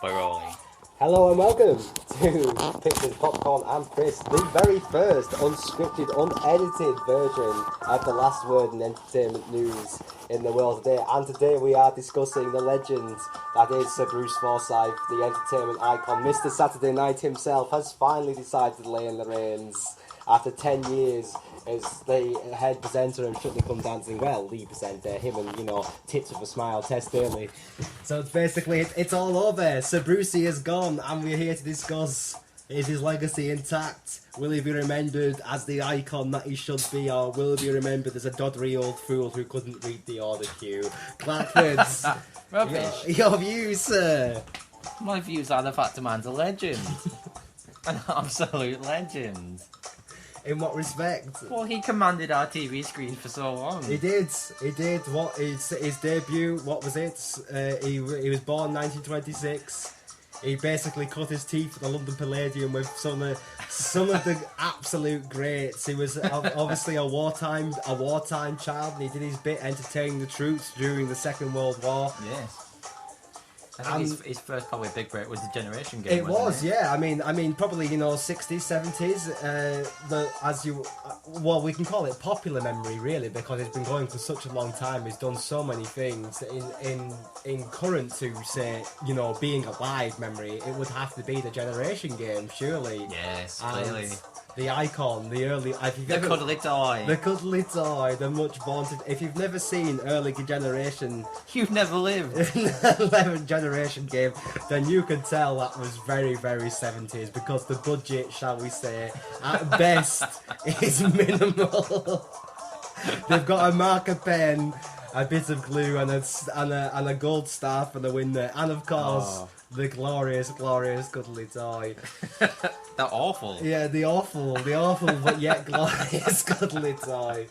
We're rolling. Hello and welcome to Pictures, Popcorn and Priss, the very first unscripted, unedited version of the last word in entertainment news in the world today. And today we are discussing the legend that is Sir Bruce Forsyth, the entertainment icon. Mr. Saturday Night himself has finally decided to lay in the reins after 10 years as the head presenter and Strictly Come Dancing, well, the presenter, him and, Tits with a Smile, Tess Daly. So basically, it's all over. Sir Brucey is gone, and we're here to discuss, is his legacy intact? Will he be remembered as the icon that he should be, or will he be remembered as a doddery old fool who couldn't read the order queue? Blackford's, your views, sir? My views are the fact the man's a legend. An absolute legend. In what respect? Well, he commanded our TV screen for so long. He did. What his debut? What was it? He was born 1926. He basically cut his teeth at the London Palladium with some of the absolute greats. He was obviously a wartime child, and he did his bit entertaining the troops during the Second World War. Yes. I think his first probably big break was the Generation Game. It was, yeah. I mean, probably 60s, 70s. We can call it popular memory, really, because it's been going for such a long time. He's done so many things. In current to say, being alive memory, it would have to be the Generation Game, surely. Yes, clearly. The icon, the early... cuddly toy. The cuddly toy, the much vaunted... If you've never seen early generation... You've never lived. 11th generation game, then you can tell that was very, very 70s, because the budget, shall we say, at best, is minimal. They've got a marker pen, a bit of glue, and a gold star for the winner, and of course... The glorious, glorious cuddly toy. That awful. Yeah, the awful, but yet glorious cuddly toy.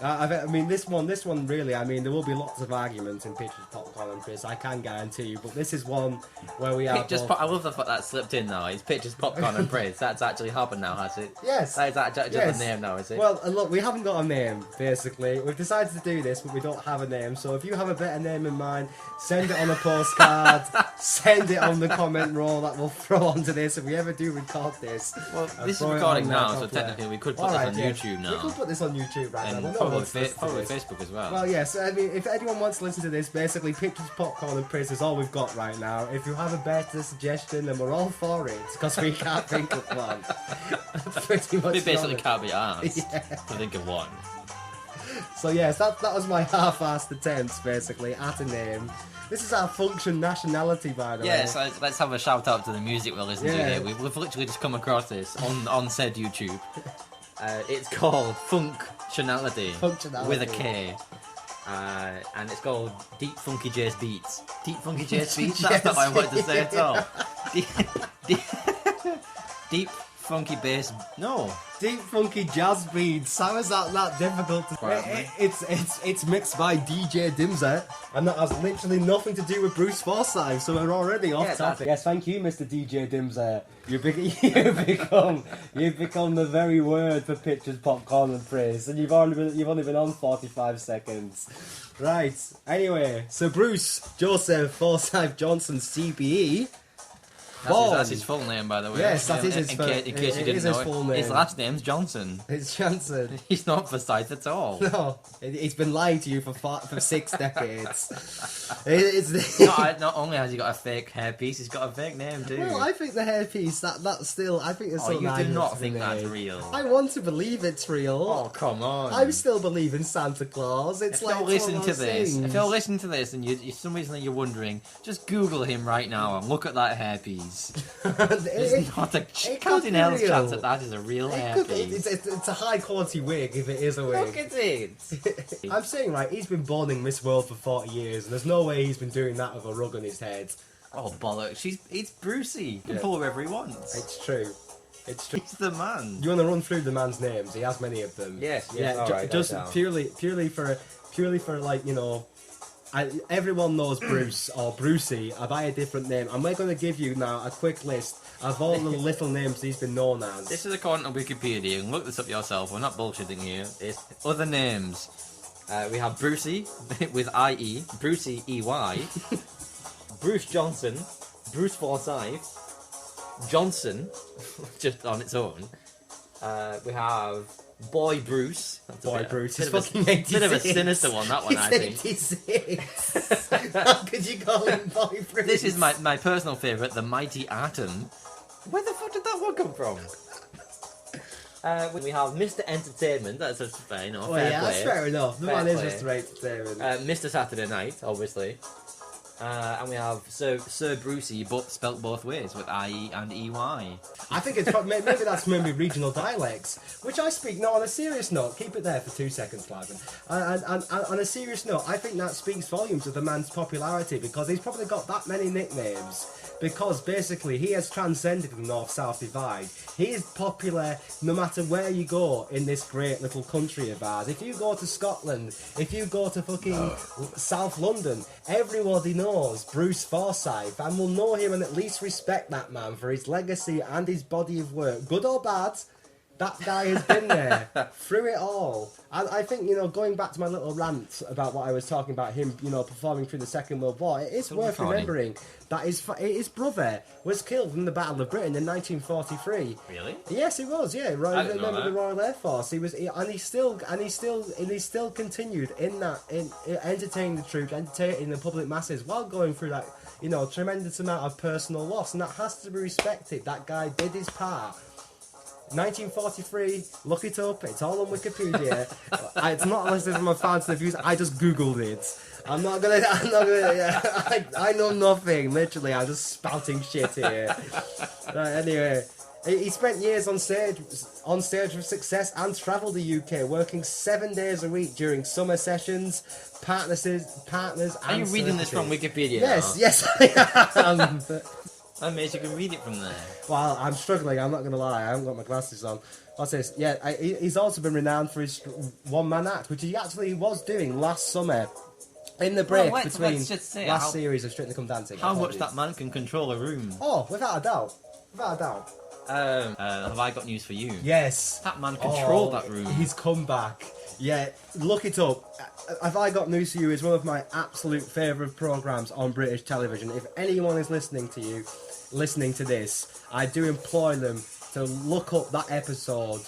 I mean, this one really, there will be lots of arguments in Pictures, Popcorn and Priss, I can guarantee you, but this is one where we are I love the fact that slipped in now. It's Pictures, Popcorn and Priss. That's actually happened now, has it? Yes. That is actually Yes. the name now, is it? Well, look, we haven't got a name, basically. We've decided to do this, but we don't have a name, so if you have a better name in mind, send it on a postcard, send it on the comment roll that we'll throw onto this if we ever do record this. Well, this is recording now, so technically we could put this on YouTube now. We could put this on YouTube right and now. Probably Facebook as well. Well, yes, if anyone wants to listen to this, basically Pictures, Popcorn and Priss is all we've got right now. If you have a better suggestion, then we're all for it, because we can't think of one. Pretty much. We basically can't be asked to think of one. So yes, that was my half-assed attempt, basically, at a name. This is our function nationality, by the way. Yes, let's have a shout out to the music we're listening to here. We've literally just come across this on said YouTube. It's called Functionality. With a K. And it's called Deep Funky Jazz Beats. Deep Funky Jazz Beats? That's not what I wanted to say at all. Deep Funky Bass... No. Deep Funky Jazz Beats. How is that difficult to say? It's mixed by DJ Dimzer, and that has literally nothing to do with Bruce Forsyth, so we're already off topic. Yes, thank you, Mr. DJ Dimzer. You've become the very word for Pictures, Popcorn and Priss, and you've only been on 45 seconds. Right, anyway, Sir Bruce Joseph Forsyth Johnson, CBE. That's his full name, by the way. Yes, that is his in case you didn't know it. Full name. His last name's Johnson. It's Johnson. He's not Forsyth at all. No, he's been lying to you for 6 decades. Not only has he got a fake hairpiece, he's got a fake name too. Well, I think the hairpiece, that's still, I think it's something. Oh, you do not think that's real? I want to believe it's real. Oh, come on. I still believe in Santa Claus. It's if you're listening to this and you for some reason you're wondering, just Google him right now and look at that hairpiece. There's not a count in hell's chance that is a real hairpiece. It's a high quality wig if it is a wig. Look at it. I'm saying, right, he's been boning Miss World for 40 years, and there's no way he's been doing that with a rug on his head. Oh, bollocks. It's Brucey. He can pull wherever he wants. It's true. It's true. He's the man. Do you want to run through the man's names? He has many of them. Yes. Yeah, just purely for like, everyone knows Bruce or Brucey by a different name, and we're going to give you now a quick list of all the little names he's been known as. This is according to Wikipedia. You can look this up yourself. We're not bullshitting here. It's other names. We have Brucey with IE, Brucey EY, Bruce Johnson, Bruce Forsyth, Johnson, just on its own. We have Boy Bruce. That's Boy Bruce. Bit He's of fucking 86. bit of a sinister one, that one, I think. 86. How could you call him Boy Bruce? This is my personal favourite, the Mighty Atom. Where the fuck did that one come from? We have Mr. Entertainment. That's a fair, fair play. That's fair enough. The Fair man is play. Mr. Entertainment. Mr. Saturday Night, obviously. And we have Sir Brucey, but spelt both ways with IE and EY. I think it's maybe that's maybe regional dialects, which I speak. No, on a serious note, keep it there for 2 seconds, Cliven. And on a serious note, I think that speaks volumes of the man's popularity because he's probably got that many nicknames. Because basically he has transcended the North-South divide. He is popular no matter where you go in this great little country of ours. If you go to Scotland, if you go to fucking South London, everybody knows Bruce Forsyth and will know him and at least respect that man for his legacy and his body of work. Good or bad, that guy has been there through it all. And I think, going back to my little rant about what I was talking about him, performing through the Second World War, it is worth remembering that his brother was killed in the Battle of Britain in 1943. Really? Yes, he was. Yeah, I didn't know that. the Royal Air Force. He still continued in entertaining the troops, entertaining the public masses while going through that, tremendous amount of personal loss, and that has to be respected. That guy did his part. 1943, look it up, it's all on Wikipedia. It's not listed from my fans to the views, I just googled it. I know nothing, literally, I'm just spouting shit here. Anyway, he spent years on stage with success and travelled the UK, working 7 days a week during summer sessions, partners and Are you reading this from Wikipedia Yes, now? yes I am. That means you can read it from there. Well, I'm struggling, I'm not going to lie, I haven't got my glasses on. What's this? Yeah, he's also been renowned for his one-man act, which he actually was doing last summer. In the break between last series of Strictly Come Dancing. How much that man can control a room. Oh, without a doubt. Without a doubt. Have I got news for you? Yes. That man controlled that room. He's come back. Yeah, look it up. Have I Got News for You is one of my absolute favourite programmes on British television. If anyone is listening to this, I do implore them to look up that episode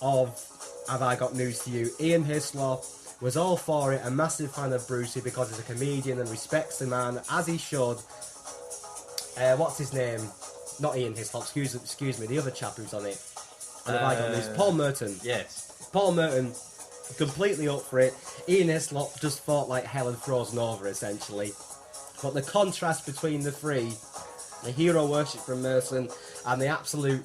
of Have I Got News for You. Ian Hislop was all for it, a massive fan of Brucey because he's a comedian and respects the man, as he should. What's his name? Not Ian Hislop, excuse me, the other chap who's on it. And Have I Got News? Paul Merton. Yes. Paul Merton, completely up for it. Ian Hislop just fought like hell and frozen over, essentially. But the contrast between the three, the hero worship from Merton and the absolute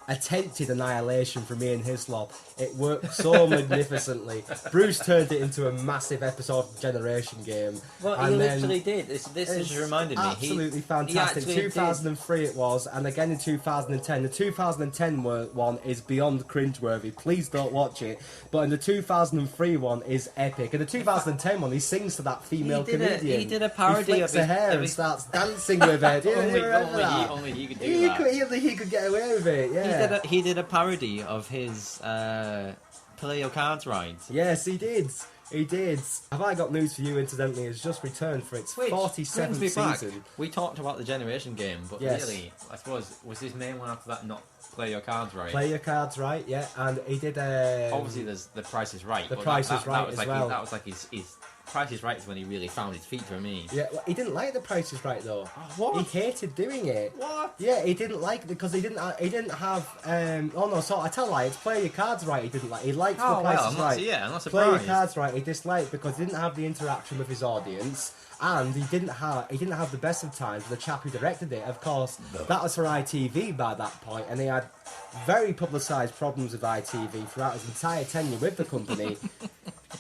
attempted annihilation from Ian Hislop, it worked so magnificently. Bruce turned it into a massive episode of Generation Game. Well, he literally did. This has reminded me. Absolutely fantastic. 2003 it was, and again in 2010. The 2010 one is beyond cringeworthy. Please don't watch it. But in the 2003 one is epic. In the 2010 one, he sings to that female comedian. He did a parody he of her hair and starts dancing with it. Only he could do that. Only he could get away with it. Yeah. He did a parody of his Play Your Cards Right. Yes, he did. He did. Have I Got News for You, incidentally, has just returned for its 47th season. We talked about the Generation Game, but really, I suppose, was his main one after that not Play Your Cards Right? Play Your Cards Right, yeah. And he did... obviously, there's The Price is Right. The Price is Right as well. That was like his Price is Right is when he really found his feet for me. Yeah, well, he didn't like The Price is Right though. What? He hated doing it. What? Yeah, he didn't like it because he didn't have. Oh no, so I tell lie. It's Play Your Cards Right. He didn't like. He liked The Price is Right. Yeah, I'm not Play surprised. Your Cards Right. He disliked because he didn't have the interaction with his audience. And he didn't have the best of times with the chap who directed it. Of course, that was for ITV by that point, and he had very publicised problems with ITV throughout his entire tenure with the company.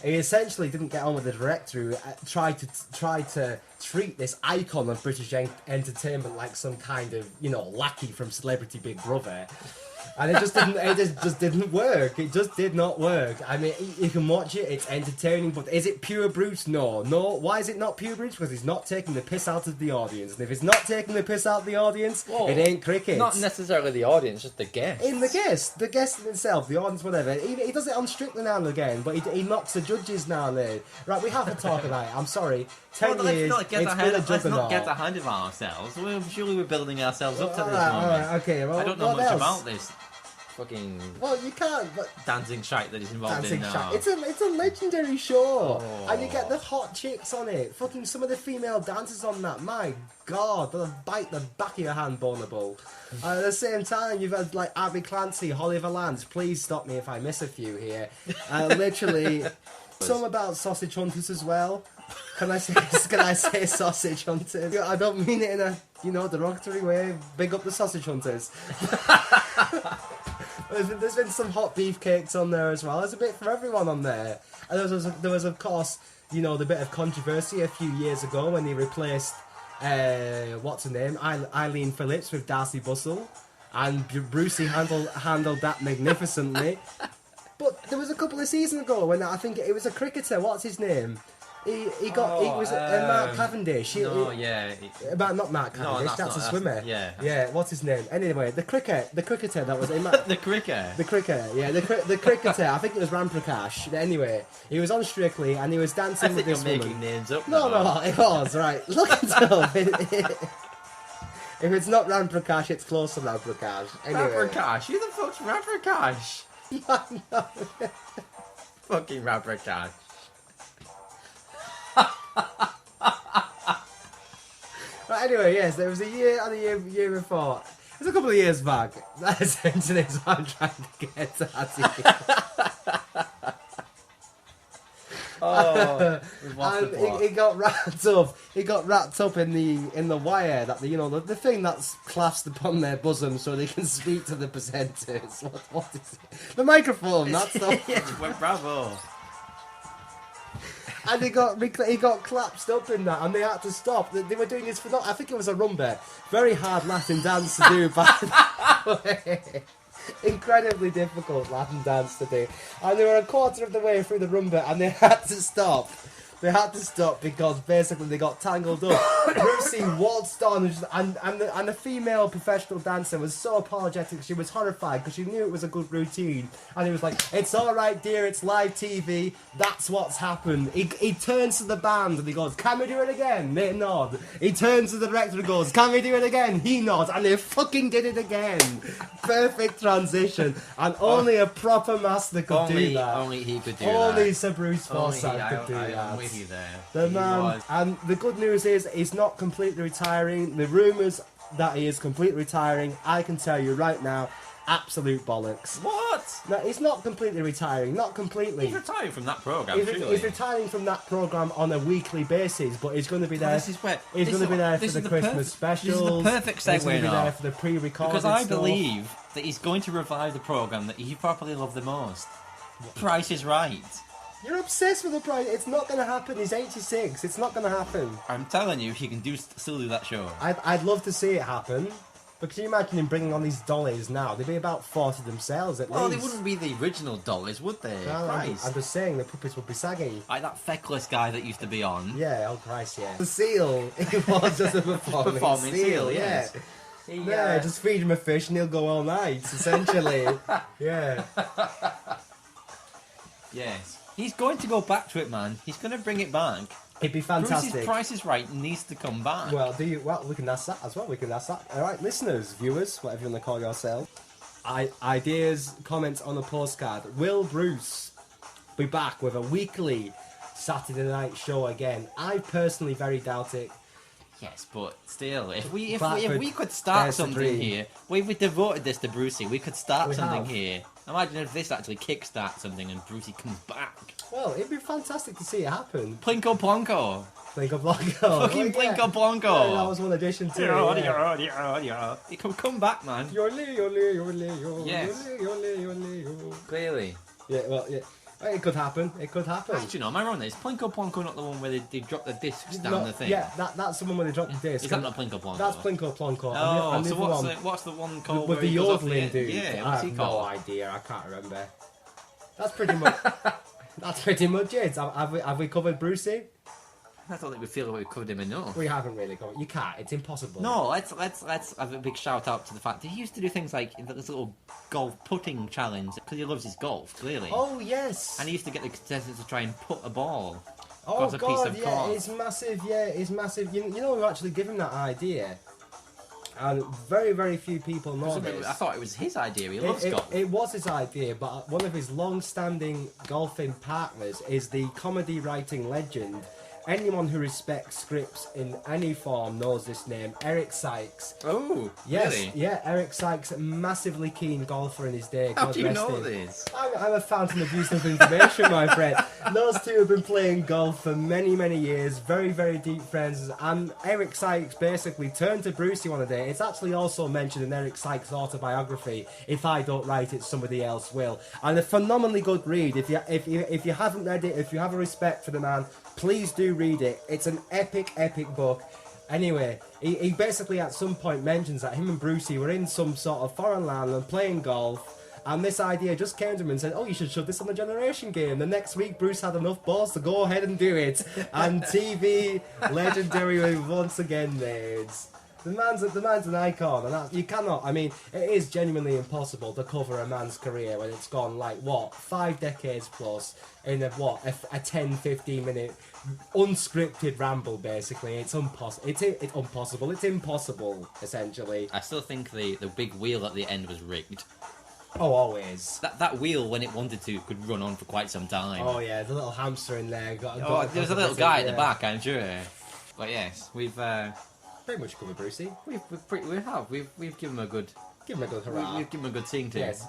He essentially didn't get on with the director who tried to treat this icon of British entertainment like some kind of, lackey from Celebrity Big Brother. And it just didn't. It just didn't work. It just did not work. I mean, you can watch it. It's entertaining, but is it pure Bruce? No. Why is it not pure Bruce? Because he's not taking the piss out of the audience. And if he's not taking the piss out of the audience, it ain't cricket. Not necessarily the audience, just the guest. The guest itself, the audience, whatever. He does it on Strictly now and again, but he knocks the judges now and then. Right, we have to talk about it. I'm sorry. 10 years. Let's not get ahead of ourselves. Surely we're building ourselves up to this moment. Alright, okay. Well, I don't know much about this fucking. Well, you can't. But dancing shite that he's involved in now. It's a legendary show, and you get the hot chicks on it. Fucking some of the female dancers on that. My God, they'll bite the back of your hand, vulnerable. At the same time, you've had like Abby Clancy, Holly Valance. Please stop me if I miss a few here. Literally, some about sausage hunters as well. Can I say sausage hunters? I don't mean it in a derogatory way. Big up the sausage hunters. There's been some hot beefcakes on there as well. There's a bit for everyone on there. And there was of course, the bit of controversy a few years ago when he replaced, what's her name, Eileen Phillips with Darcy Bustle, and Brucey handled that magnificently. But there was a couple of seasons ago when I think it was a cricketer. What's his name? He was Mark Cavendish. Not Mark Cavendish. That's a swimmer. Yeah. What's his name? Anyway, the cricketer that was the cricketer. The cricketer. I think it was Ram Prakash. Anyway, he was on Strictly and he was dancing with this woman. Making names up. No, it was right. Look it up. If it's not Ram Prakash, it's close to Ram Prakash. Anyway. Ram Prakash? Who the fuck's Ram Prakash? Fucking Ram Prakash. Right, anyway, yes, there was a year and a year before. It was a couple of years back. That essentially is what I'm trying to get at. And he got wrapped up. He got wrapped up in the wire that the thing that's clasped upon their bosom so they can speak to the presenters. What is it? The microphone. That's the. Yes, bravo. And he got collapsed up in that, and they had to stop. They were doing this I think it was a rumba. Very hard Latin dance to do, by the way. Incredibly difficult Latin dance to do. And they were a quarter of the way through the rumba, and they had to stop. They had to stop because basically they got tangled up. Brucey waltzed on, and the female professional dancer was so apologetic. She was horrified because she knew it was a good routine. And he was like, "It's all right, dear. It's live TV. That's what's happened." He turns to the band and he goes, "Can we do it again?" They nod. He turns to the director and goes, "Can we do it again?" He nods, and they fucking did it again. Perfect transition, and only a proper master could do that. Only he could do that. Only Sir Bruce Forsyth could do that. The man, and the good news is he's not completely retiring. The rumours that he is completely retiring, I can tell you right now, absolute bollocks. What? No, he's not completely retiring, not completely. He's retiring from that programme, He's retiring from that programme on a weekly basis, but he's going to be there. He's going to be there for the Christmas specials. This is the perfect segue. He's going to be there for the pre-recorded because I stuff. believe that he's going to revive the programme that you probably love the most. Price is Right. You're obsessed with the price. It's not going to happen. He's 86. It's not going to happen. I'm telling you, he can still do that show. I'd love to see it happen. But can you imagine him bringing on these dollies now? They'd be about 40 themselves at least. Well, they wouldn't be the original dollies, would they? No, I'm just saying, the puppets would be saggy. Like that feckless guy that used to be on. Yeah, oh Christ, yeah. The seal. He was just a performing seal, yes. Yeah, just feed him a fish and he'll go all night, essentially. Yeah. Yes. He's going to go back to it, man. He's going to bring it back. It'd be fantastic. Bruce's Price is Right needs to come back. Well, we can ask that as well. We can ask that. All right, listeners, viewers, whatever you want to call yourself. Ideas, comments on the postcard. Will Bruce be back with a weekly Saturday night show again? I personally very doubt it. Yes, but still, if we could start something here, if we devoted this to Brucey, we could start something here. Imagine if this actually kickstarts something and Brucey comes back. Well, it'd be fantastic to see it happen. Plinko Plonko. Plinko Plonko. Fucking Plinko Plonko. Yeah, that was one addition to it. He can come back, man. Yole, yole, yole, yole. Yes. Yole, yole, yole, yole. Clearly. Yeah, well, yeah. It could happen. It could happen. Actually, no, am I wrong there? Is Plinko Plonko not the one where they drop the discs down the thing? Yeah, that's the one where they drop the disc. Is that not Plinko Plonko? That's Plinko Plonko. Oh, and so the what's the one called? With the yodeling dude. Yeah, I what's he have called? no idea. I can't remember. That's pretty much. That's pretty much it. Have we covered Brucey? I thought that we feel like we covered him enough. We haven't really covered. You can't. It's impossible. No, let's have a big shout out to the fact that he used to do things like this little golf putting challenge because he loves his golf, clearly. Oh yes. And he used to get the contestants to try and put a ball. Oh across a god, piece of yeah, cork. it's massive. Yeah, it's massive. You know, we actually give him that idea, and very, very few people know this. I thought it was his idea. He loves golf. It was his idea, but one of his long-standing golfing partners is the comedy writing legend. Anyone who respects scripts in any form knows this name, Eric Sykes. Oh, yes, really? Yeah, Eric Sykes, massively keen golfer in his day. How do you know this? I'm a fountain of useless information, my friend. Those two have been playing golf for many, many years. Very, very deep friends. And Eric Sykes basically turned to Brucey one day. It's actually also mentioned in Eric Sykes' autobiography. If I don't write it, somebody else will. And a phenomenally good read. If you haven't read it, if you have a respect for the man, please do read it. It's an epic, epic book. Anyway, he basically at some point mentions that him and Brucey were in some sort of foreign land and playing golf, and this idea just came to him and said, oh, you should shove this on the Generation game. The next week, Bruce had enough balls to go ahead and do it. And TV legendary once again made. The man's an icon, and you cannot. I mean, it is genuinely impossible to cover a man's career when it's gone like 5 decades plus in a 10-15 minute unscripted ramble. Basically, it's impossible. It's impossible. It's impossible, essentially. I still think the big wheel at the end was rigged. Oh, always. That wheel, when it wanted to, could run on for quite some time. Oh yeah, the little hamster in there. There was a little guy at the back, I'm sure. But yes, we've pretty much covered Brucey. We've given him a good. Give him a good hurrah. We've given him a good sing to. Yes.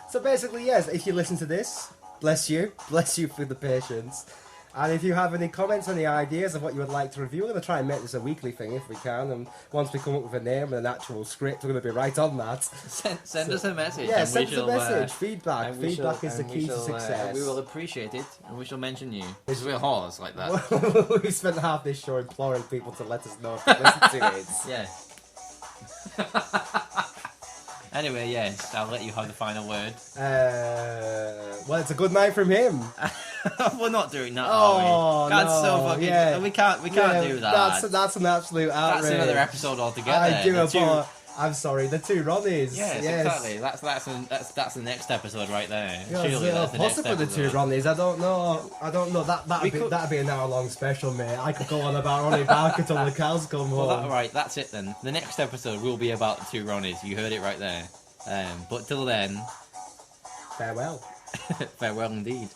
So basically, yes, if you listen to this, bless you for the patience. And if you have any comments, any ideas of what you would like to review, we're going to try and make this a weekly thing if we can. And once we come up with a name and an actual script, we're going to be right on that. Send us a message. Yeah, send us a message. Feedback. Feedback is the key to success. We will appreciate it, and we shall mention you. Because we're whores like that. We spent half this show imploring people to let us know if they listen to it. Yes. Anyway, yes, I'll let you have the final word. Well, it's a good night from him. We're not doing that, are we? That's so fucking... Yeah. We can't do that. That's an absolute outrage. That's another episode altogether. I'm sorry, the two Ronnies. Yes, exactly. That's the next episode right there. Yeah, surely that's the next episode. The two Ronnies. I don't know. That'd be an hour-long special, mate. I could go on about Ronnie Barker till the cows come home. Right, that's it then. The next episode will be about the two Ronnies. You heard it right there. But till then, farewell. Farewell indeed.